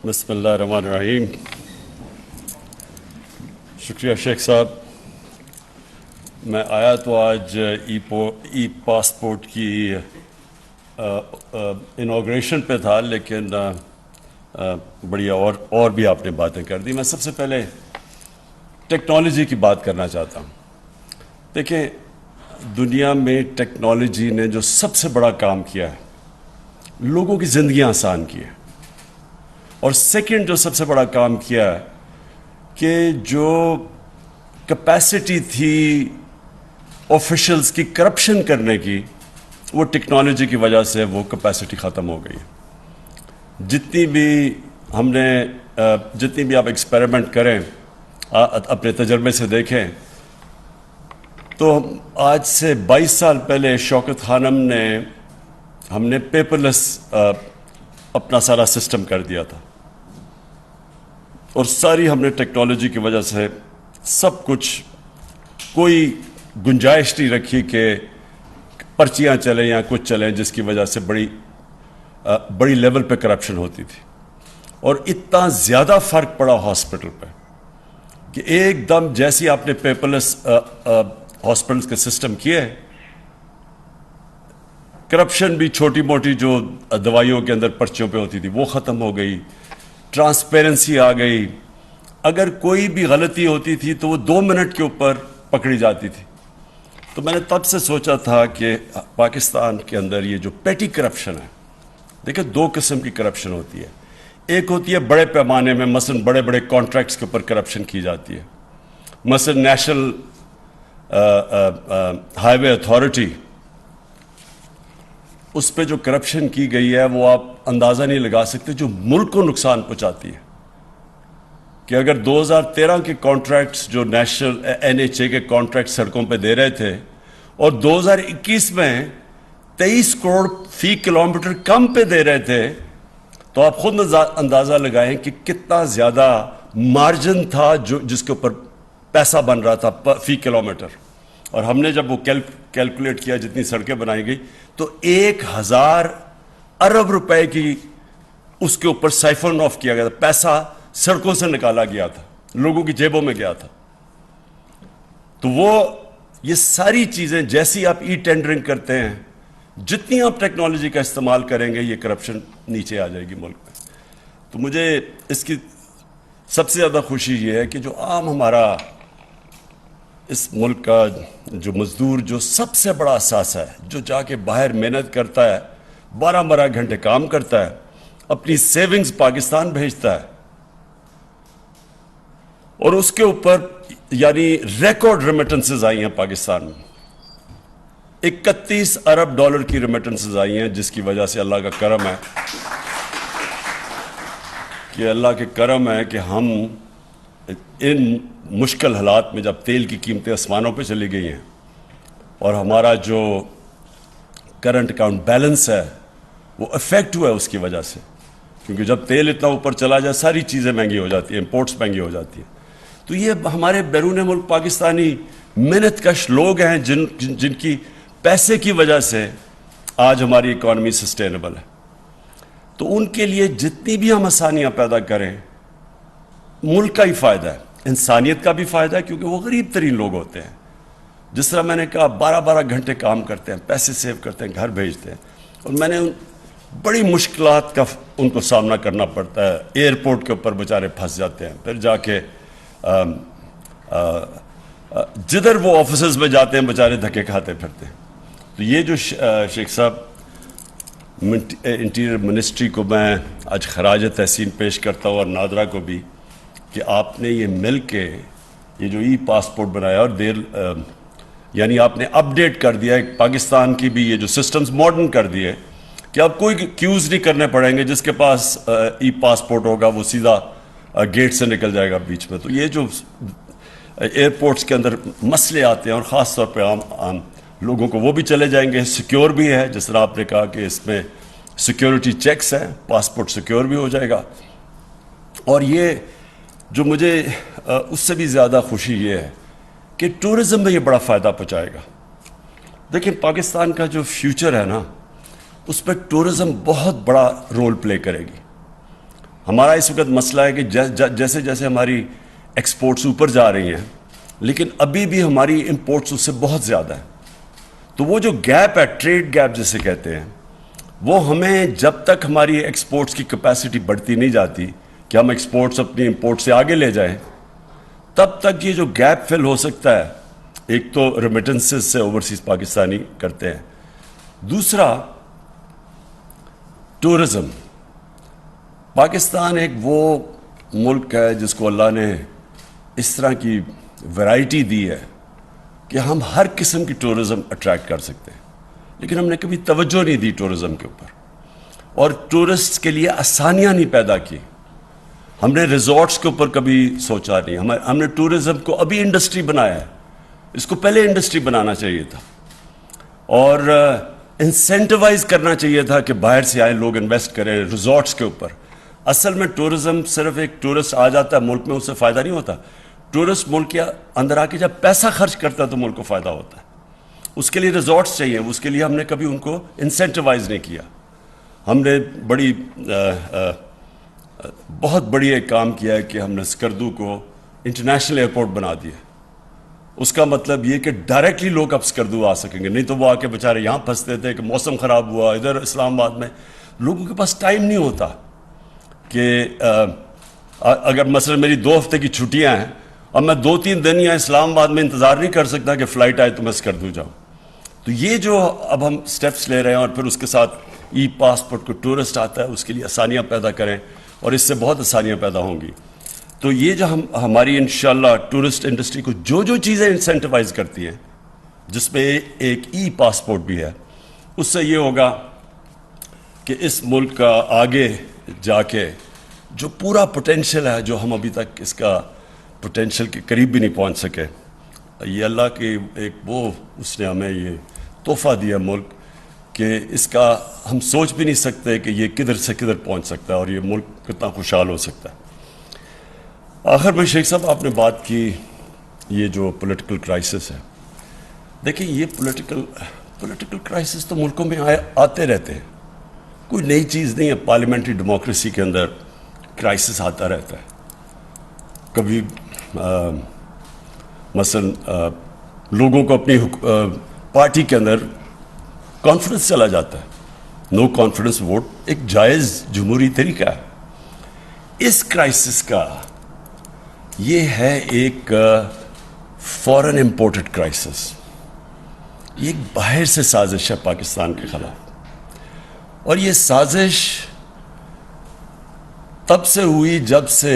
بسم اللہ الرحمن الرحیم. شکریہ شیخ صاحب. میں آیا تو آج ای پاسپورٹ کی انوگریشن پہ تھا، لیکن بڑی اور بھی آپ نے باتیں کر دی. میں سب سے پہلے ٹیکنالوجی کی بات کرنا چاہتا ہوں. دیکھیں، دنیا میں ٹیکنالوجی نے جو سب سے بڑا کام کیا ہے، لوگوں کی زندگیاں آسان کی ہیں. اور سیکنڈ جو سب سے بڑا کام کیا ہے کہ جو کیپیسٹی تھی آفیشلز کی کرپشن کرنے کی، وہ ٹیکنالوجی کی وجہ سے وہ کیپیسٹی ختم ہو گئی. جتنی بھی آپ ایکسپیریمنٹ کریں، اپنے تجربے سے دیکھیں، تو آج سے 22 سال پہلے شوکت خانم نے ہم نے پیپر لیس اپنا سارا سسٹم کر دیا تھا، اور ساری ہم نے ٹیکنالوجی کی وجہ سے سب کچھ، کوئی گنجائش نہیں رکھی کہ پرچیاں چلیں یا کچھ چلیں، جس کی وجہ سے بڑی لیول پہ کرپشن ہوتی تھی. اور اتنا زیادہ فرق پڑا ہاسپٹل پہ کہ ایک دم جیسی آپ نے پیپر لیس ہاسپٹلس کے سسٹم کیے، کرپشن بھی چھوٹی موٹی جو دوائیوں کے اندر پرچیوں پہ ہوتی تھی وہ ختم ہو گئی، ٹرانسپیرنسی آ گئی. اگر کوئی بھی غلطی ہوتی تھی تو وہ 2 منٹ کے اوپر پکڑی جاتی تھی. تو میں نے تب سے سوچا تھا کہ پاکستان کے اندر یہ جو پیٹی کرپشن ہے، دیکھیں 2 قسم کی کرپشن ہوتی ہے. ایک ہوتی ہے بڑے پیمانے میں، مثلا بڑے بڑے کانٹریکٹس کے اوپر کرپشن کی جاتی ہے. مثلا نیشنل ہائی وے اتھارٹی، اس پہ جو کرپشن کی گئی ہے وہ آپ اندازہ نہیں لگا سکتے، جو ملک کو نقصان پہنچاتی ہے. کہ اگر 2013 کے کانٹریکٹس جو نیشنل NHA کے کانٹریکٹ سڑکوں پہ دے رہے تھے، اور 2021 میں 23 کروڑ فی کلومیٹر کم پہ دے رہے تھے، تو آپ خود اندازہ لگائیں کہ کتنا زیادہ مارجن تھا جس کے اوپر پیسہ بن رہا تھا فی کلومیٹر. اور ہم نے جب وہ کیلکولیٹ کیا جتنی سڑکیں بنائی گئی، تو 1000 ارب روپے کی اس کے اوپر سائفن آف کیا گیا تھا. پیسہ سڑکوں سے نکالا گیا تھا، لوگوں کی جیبوں میں گیا تھا. تو یہ ساری چیزیں جیسی آپ ای ٹینڈرنگ کرتے ہیں، جتنی آپ ٹیکنالوجی کا استعمال کریں گے، یہ کرپشن نیچے آ جائے گی ملک میں. تو مجھے اس کی سب سے زیادہ خوشی یہ ہے کہ جو عام ہمارا اس ملک کا جو مزدور، جو سب سے بڑا اثاثہ ہے، جو جا کے باہر محنت کرتا ہے، 12 گھنٹے کام کرتا ہے، اپنی سیونگز پاکستان بھیجتا ہے، اور اس کے اوپر یعنی ریکارڈ ریمیٹنسز آئی ہیں پاکستان میں. 31 ارب ڈالر کی ریمیٹنسز آئی ہیں، جس کی وجہ سے اللہ کا کرم ہے کہ ہم ان مشکل حالات میں، جب تیل کی قیمتیں آسمانوں پہ چلی گئی ہیں اور ہمارا جو کرنٹ اکاؤنٹ بیلنس ہے وہ افیکٹ ہوا ہے اس کی وجہ سے، کیونکہ جب تیل اتنا اوپر چلا جائے ساری چیزیں مہنگی ہو جاتی ہیں، امپورٹس مہنگی ہو جاتی ہیں. تو یہ ہمارے بیرون ملک پاکستانی محنت کش لوگ ہیں جن کی پیسے کی وجہ سے آج ہماری اکانومی سسٹینیبل ہے. تو ان کے لیے جتنی بھی ہم آسانیاں پیدا کریں، ملک کا ہی فائدہ ہے، انسانیت کا بھی فائدہ ہے، کیونکہ وہ غریب ترین لوگ ہوتے ہیں. جس طرح میں نے کہا 12 گھنٹے کام کرتے ہیں، پیسے سیو کرتے ہیں، گھر بھیجتے ہیں، اور میں نے بڑی مشکلات کا ان کو سامنا کرنا پڑتا ہے. ایئرپورٹ کے اوپر بیچارے پھنس جاتے ہیں، پھر جا کے جدھر وہ آفیسز میں جاتے ہیں بیچارے دھکے کھاتے پھرتے ہیں. تو یہ جو شیخ صاحب انٹیریئر منسٹری کو میں آج خراج تحسین پیش کرتا ہوں، اور نادرا کو بھی، کہ آپ نے یہ مل کے یہ جو ای پاسپورٹ بنایا، اور یعنی آپ نے اپڈیٹ کر دیا ہے پاکستان کی بھی، یہ جو سسٹمز ماڈرن کر دیے کہ اب کوئی کیوز نہیں کرنے پڑیں گے. جس کے پاس ای پاسپورٹ ہوگا وہ سیدھا گیٹ سے نکل جائے گا بیچ میں. تو یہ جو ایئرپورٹس کے اندر مسئلے آتے ہیں، اور خاص طور پہ عام لوگوں کو، وہ بھی چلے جائیں گے. سیکیور بھی ہے، جس طرح آپ نے کہا کہ اس میں سیکیورٹی چیکس ہیں، پاسپورٹ سیکیور بھی ہو جائے گا. اور یہ جو مجھے اس سے بھی زیادہ خوشی یہ ہے کہ ٹورزم میں یہ بڑا فائدہ پہنچائے گا. دیکھیں پاکستان کا جو فیوچر ہے نا، اس پہ ٹورزم بہت بڑا رول پلے کرے گی. ہمارا اس وقت مسئلہ ہے کہ جیسے جیسے ہماری ایکسپورٹس اوپر جا رہی ہیں لیکن ابھی بھی ہماری امپورٹس اس سے بہت زیادہ ہے. تو وہ جو گیپ ہے، ٹریڈ گیپ جسے کہتے ہیں، وہ ہمیں جب تک ہماری ایکسپورٹس کی کیپیسٹی بڑھتی نہیں جاتی کہ ہم ایکسپورٹس اپنی امپورٹ سے آگے لے جائیں، تب تک یہ جو گیپ فل ہو سکتا ہے. ایک تو ریمیٹنسز سے اوورسیز پاکستانی کرتے ہیں، دوسرا ٹورزم. پاکستان ایک وہ ملک ہے جس کو اللہ نے اس طرح کی ویرائٹی دی ہے کہ ہم ہر قسم کی ٹورزم اٹریکٹ کر سکتے ہیں، لیکن ہم نے کبھی توجہ نہیں دی ٹورزم کے اوپر، اور ٹورسٹ کے لیے آسانیاں نہیں پیدا کی. ہم نے ریزورٹس کے اوپر کبھی سوچا نہیں. ہم نے ٹورزم کو ابھی انڈسٹری بنایا ہے، اس کو پہلے انڈسٹری بنانا چاہیے تھا، اور انسینٹیوائز کرنا چاہیے تھا کہ باہر سے آئے لوگ انویسٹ کریں ریزورٹس کے اوپر. اصل میں ٹورزم صرف ایک ٹورسٹ آ جاتا ہے ملک میں، اس سے فائدہ نہیں ہوتا. ٹورسٹ ملک کے اندر آ کے جب پیسہ خرچ کرتا ہے تو ملک کو فائدہ ہوتا ہے. اس کے لیے ریزورٹس چاہیے، اس کے لیے ہم نے کبھی ان کو انسینٹیوائز نہیں کیا. ہم نے بہت بڑی ایک کام کیا ہے کہ ہم نے اسکردو کو انٹرنیشنل ایئرپورٹ بنا دیا. اس کا مطلب یہ کہ ڈائریکٹلی لوگ اب اسکردو آ سکیں گے، نہیں تو وہ آ کے بیچارے یہاں پھنستے تھے کہ موسم خراب ہوا ادھر اسلام آباد میں. لوگوں کے پاس ٹائم نہیں ہوتا کہ اگر مثلا میری 2 ہفتے کی چھٹیاں ہیں، اب میں 2-3 دن یا اسلام آباد میں انتظار نہیں کر سکتا کہ فلائٹ آئے تو میں اسکردو جاؤں. تو یہ جو اب ہم سٹیپس لے رہے ہیں، اور پھر اس کے ساتھ ای پاسپورٹ کو ٹورسٹ آتا ہے اس کے لیے آسانیاں پیدا کریں، اور اس سے بہت آسانیاں پیدا ہوں گی. تو یہ جو ہماری انشاءاللہ ٹورسٹ انڈسٹری کو جو چیزیں انسینٹیوائز کرتی ہیں، جس میں ایک ای پاسپورٹ بھی ہے، اس سے یہ ہوگا کہ اس ملک کا آگے جا کے جو پورا پوٹینشیل ہے، جو ہم ابھی تک اس کا پوٹینشیل کے قریب بھی نہیں پہنچ سکے، یہ اللہ کی اس نے ہمیں یہ تحفہ دیا ملک کہ اس کا ہم سوچ بھی نہیں سکتے کہ یہ کدھر سے کدھر پہنچ سکتا ہے اور یہ ملک کتنا خوشحال ہو سکتا ہے. آخر میں شیخ صاحب آپ نے بات کی یہ جو پولیٹیکل کرائسس ہے. دیکھیں یہ پولیٹیکل کرائسس تو ملکوں میں آتے رہتے ہیں، کوئی نئی چیز نہیں ہے. پارلیمنٹری ڈیموکریسی کے اندر کرائسس آتا رہتا ہے. کبھی مثلا لوگوں کو اپنی پارٹی کے اندر کانفیڈنس چلا جاتا ہے. نو کانفیڈنس ووٹ ایک جائز جمہوری طریقہ ہے. اس کرائسس کا یہ ہے ایک فورن امپورٹڈ کرائسس. یہ ایک باہر سے سازش ہے پاکستان کے خلاف، اور یہ سازش تب سے ہوئی جب سے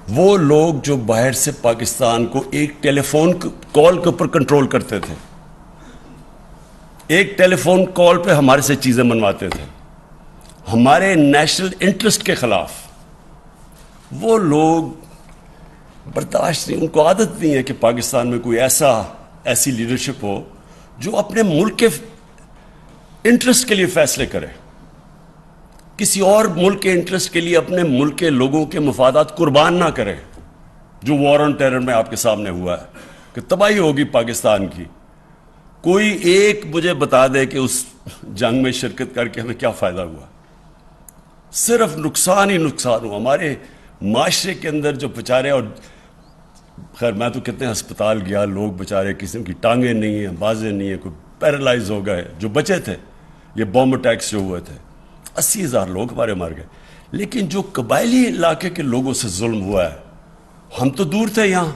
وہ لوگ جو باہر سے پاکستان کو ایک ٹیلی فون کال کے اوپر کنٹرول کرتے تھے، ایک ٹیلی فون کال پہ ہمارے سے چیزیں منواتے تھے ہمارے نیشنل انٹرسٹ کے خلاف، وہ لوگ برداشت نہیں، ان کو عادت نہیں ہے کہ پاکستان میں کوئی ایسی لیڈرشپ ہو جو اپنے ملک کے انٹرسٹ کے لیے فیصلے کرے، کسی اور ملک کے انٹرسٹ کے لیے اپنے ملک کے لوگوں کے مفادات قربان نہ کرے. جو وار آن ٹیرر میں آپ کے سامنے ہوا ہے کہ تباہی ہوگی پاکستان کی، کوئی ایک مجھے بتا دے کہ اس جنگ میں شرکت کر کے ہمیں کیا فائدہ ہوا. صرف نقصان ہی نقصان ہوا ہمارے معاشرے کے اندر. جو بیچارے، اور خیر میں تو کتنے ہسپتال گیا، لوگ بیچارے کسی کی ٹانگیں نہیں ہیں، بازیں نہیں ہیں، کوئی پیرالائز ہو گئے جو بچے تھے. یہ بم اٹیکس جو ہوئے تھے 80,000 لوگ ہمارے مر گئے. لیکن جو قبائلی علاقے کے لوگوں سے ظلم ہوا ہے، ہم تو دور تھے یہاں،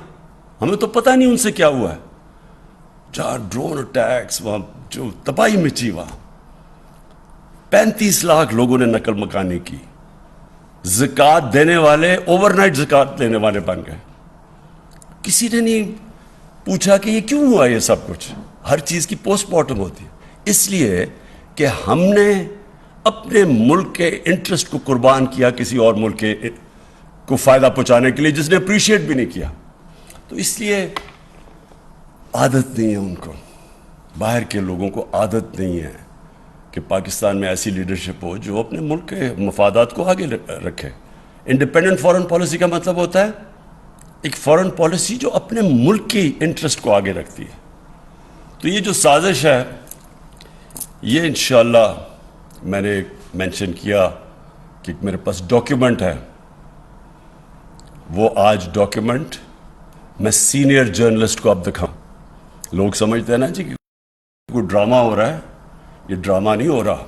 ہمیں تو پتہ نہیں ان سے کیا ہوا ہے. جہاں ڈرون اٹیکس، وہاں جو تباہی مچی، وہاں 35 لاکھ لوگوں نے نقل مکانی کی. زکوٰۃ دینے والے اوور نائٹ زکوٰۃ دینے والے بن گئے. کسی نے نہیں پوچھا کہ یہ کیوں ہوا. یہ سب کچھ ہر چیز کی پوسٹ مارٹم ہوتی ہے، اس لیے کہ ہم نے اپنے ملک کے انٹرسٹ کو قربان کیا کسی اور ملک کے کو فائدہ پہنچانے کے لیے، جس نے اپریشیٹ بھی نہیں کیا. تو اس لیے عادت نہیں ہے ان کو، باہر کے لوگوں کو عادت نہیں ہے کہ پاکستان میں ایسی لیڈرشپ ہو جو اپنے ملک کے مفادات کو آگے رکھے. انڈیپینڈنٹ فارن پالیسی کا مطلب ہوتا ہے ایک فارن پالیسی جو اپنے ملک کی انٹرسٹ کو آگے رکھتی ہے. تو یہ جو سازش ہے، یہ انشاءاللہ میں نے مینشن کیا کہ میرے پاس ڈاکیومنٹ ہے، وہ آج ڈاکیومنٹ میں سینئر جرنلسٹ کو اب دکھاؤں. لوگ سمجھتے ہیں نا جی کہ کوئی ڈرامہ ہو رہا ہے، یہ ڈرامہ نہیں ہو رہا.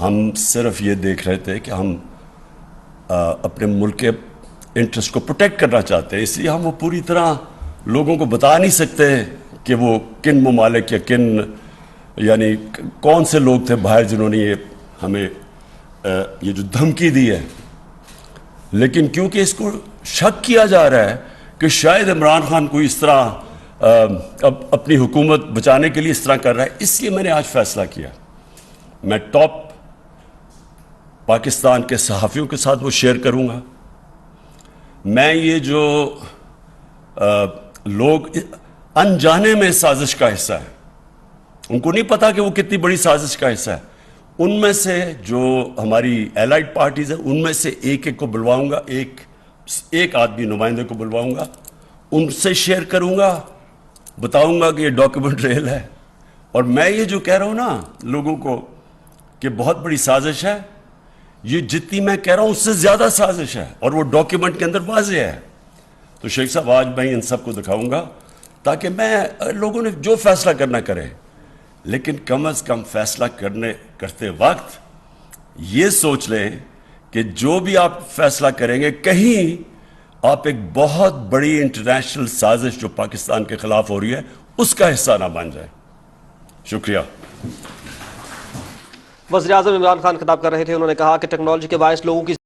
ہم صرف یہ دیکھ رہے تھے کہ ہم اپنے ملک کے انٹرسٹ کو پروٹیکٹ کرنا چاہتے ہیں، اس لیے ہم وہ پوری طرح لوگوں کو بتا نہیں سکتے کہ وہ کن ممالک یا کن یعنی کون سے لوگ تھے باہر جنہوں نے یہ ہمیں یہ جو دھمکی دی ہے. لیکن کیونکہ اس کو شک کیا جا رہا ہے کہ شاید عمران خان کوئی اس طرح اپنی حکومت بچانے کے لیے اس طرح کر رہا ہے، اس لیے میں نے آج فیصلہ کیا. میں ٹاپ پاکستان کے صحافیوں کے ساتھ وہ شیئر کروں گا. میں یہ جو لوگ انجانے میں سازش کا حصہ ہیں، ان کو نہیں پتا کہ وہ کتنی بڑی سازش کا حصہ ہے، ان میں سے جو ہماری ایلائڈ پارٹیز ہیں ان میں سے ایک ایک کو بلواؤں گا، ایک آدمی نمائندے کو بلواؤں گا، ان سے شیئر کروں گا، بتاؤں گا کہ یہ ڈاکیومنٹ ریل ہے. اور میں یہ جو کہہ رہا ہوں نا لوگوں کو کہ بہت بڑی سازش ہے، یہ جتنی میں کہہ رہا ہوں اس سے زیادہ سازش ہے، اور وہ ڈاکیومنٹ کے اندر واضح ہے. تو شیخ صاحب آج میں ان سب کو دکھاؤں گا تاکہ لوگوں نے جو فیصلہ کرنا کرے، لیکن کم از کم فیصلہ کرتے وقت یہ سوچ لیں کہ جو بھی آپ فیصلہ کریں گے کہیں آپ ایک بہت بڑی انٹرنیشنل سازش جو پاکستان کے خلاف ہو رہی ہے اس کا حصہ نہ بن جائے. شکریہ. وزیر اعظم عمران خان خطاب کر رہے تھے، انہوں نے کہا کہ ٹیکنالوجی کے باعث لوگوں کی